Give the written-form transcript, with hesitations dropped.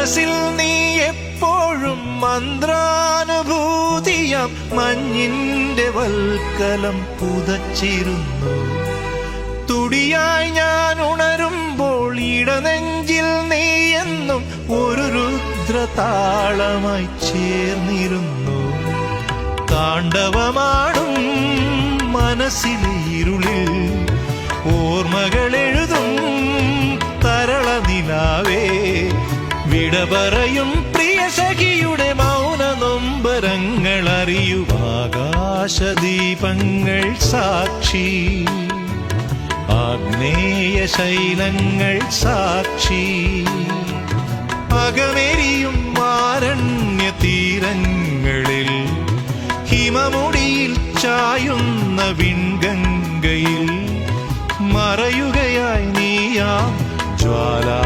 മനസ്സിൽ നീ എപ്പോഴും മന്ത്രാനുഭൂതിയാം മഞ്ഞിന്റെ വൽക്കലം പുതച്ചിരുന്നു. തുടിയായി ഞാൻ ഉണരുമ്പോൾ ഇടനെഞ്ചിൽ നീ എന്നും ഒരു രുദ്രതാളമായി ചേർന്നിരുന്നു. താണ്ഡവമാടും മനസ്സിലെ ഇരുളിൽ ഓർമ്മകളെഴുതും തരള നിലാവേ, വിട പറയും പ്രിയ സഖിയുടെ മൗന നൊമ്പരങ്ങൾ അറിയും ആകാശദീപങ്ങൾ സാക്ഷി, ആഗ്നേയ ശൈലങ്ങൾ സാക്ഷി, അകമെരിയും ആരണ്യ തീരങ്ങളിൽ ഹിമമുടിയിൽ ചായുന്ന വിൺഗംഗയിൽ മറയുകയായി നീയാം ജ്വാലാ